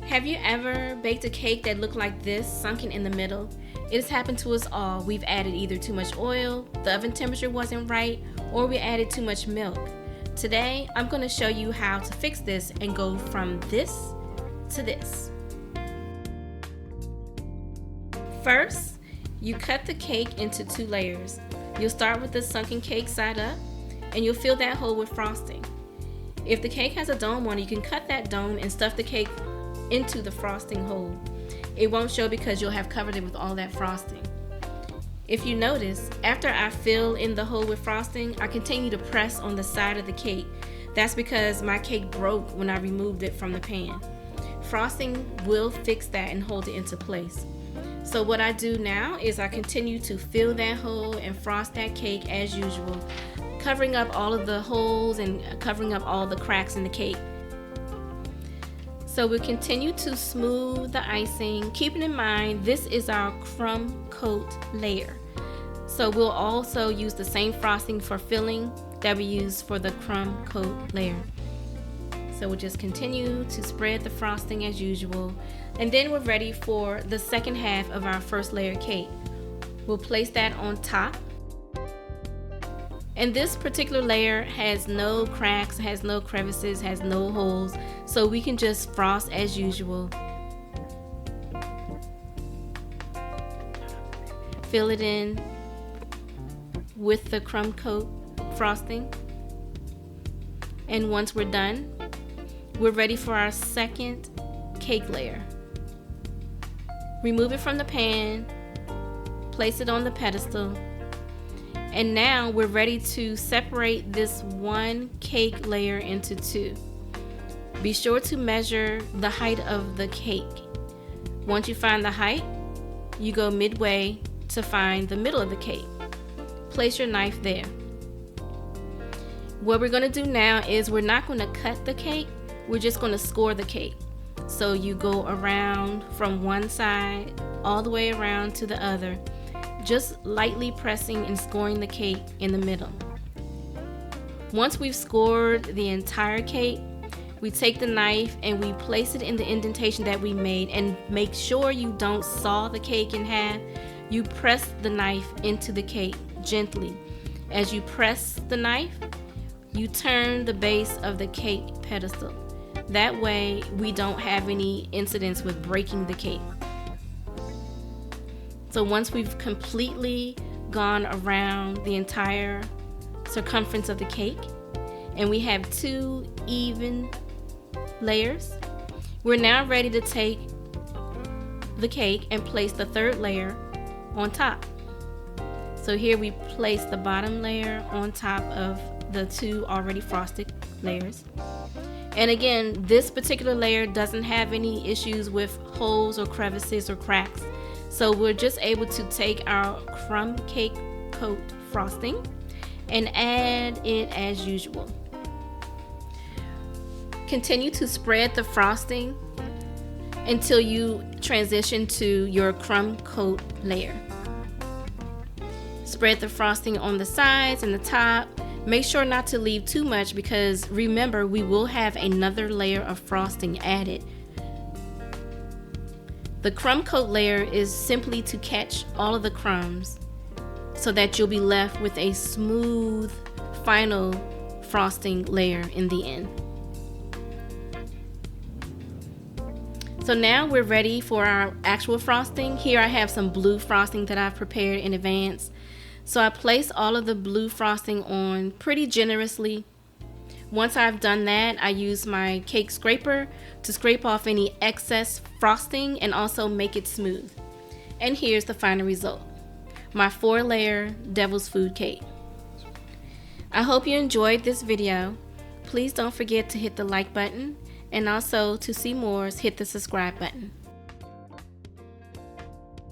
Have you ever baked a cake that looked like this, sunken in the middle? It has happened to us all. We've added either too much oil, the oven temperature wasn't right, or we added too much milk. Today, I'm going to show you how to fix this and go from this to this. First, you cut the cake into 2 layers. You'll start with the sunken cake side up, and you'll fill that hole with frosting. If the cake has a dome on it, you can cut that dome and stuff the cake into the frosting hole. It won't show because you'll have covered it with all that frosting. If you notice, after I fill in the hole with frosting, I continue to press on the side of the cake. That's because my cake broke when I removed it from the pan. Frosting will fix that and hold it into place. So what I do now is I continue to fill that hole and frost that cake as usual, covering up all of the holes and covering up all the cracks in the cake. So we'll continue to smooth the icing, keeping in mind this is our crumb coat layer. So we'll also use the same frosting for filling that we use for the crumb coat layer. So we'll just continue to spread the frosting as usual, and then we're ready for the second half of our first layer cake. We'll place that on top. And this particular layer has no cracks, has no crevices, has no holes, so we can just frost as usual. Fill it in with the crumb coat frosting. And once we're done, we're ready for our second cake layer. Remove it from the pan, place it on the pedestal. And now we're ready to separate this one cake layer into 2. Be sure to measure the height of the cake. Once you find the height, you go midway to find the middle of the cake. Place your knife there. What we're going to do now is we're not going to cut the cake, we're just going to score the cake. So you go around from one side all the way around to the other, just lightly pressing and scoring the cake in the middle. Once we've scored the entire cake, we take the knife and we place it in the indentation that we made, and make sure you don't saw the cake in half. You press the knife into the cake gently. As you press the knife, you turn the base of the cake pedestal. That way we don't have any incidents with breaking the cake. So once we've completely gone around the entire circumference of the cake and we have 2 even layers, we're now ready to take the cake and place the 3rd layer on top. So here we place the bottom layer on top of the 2 already frosted layers. And again, this particular layer doesn't have any issues with holes or crevices or cracks. So we're just able to take our crumb cake coat frosting and add it as usual. Continue to spread the frosting until you transition to your crumb coat layer. Spread the frosting on the sides and the top. Make sure not to leave too much because remember, we will have another layer of frosting added. The crumb coat layer is simply to catch all of the crumbs so that you'll be left with a smooth final frosting layer in the end. So now we're ready for our actual frosting. Here I have some blue frosting that I've prepared in advance. So I place all of the blue frosting on pretty generously. Once I've done that, I use my cake scraper to scrape off any excess frosting and also make it smooth. And here's the final result, my 4-layer devil's food cake. I hope you enjoyed this video. Please don't forget to hit the like button, and also to see more, hit the subscribe button.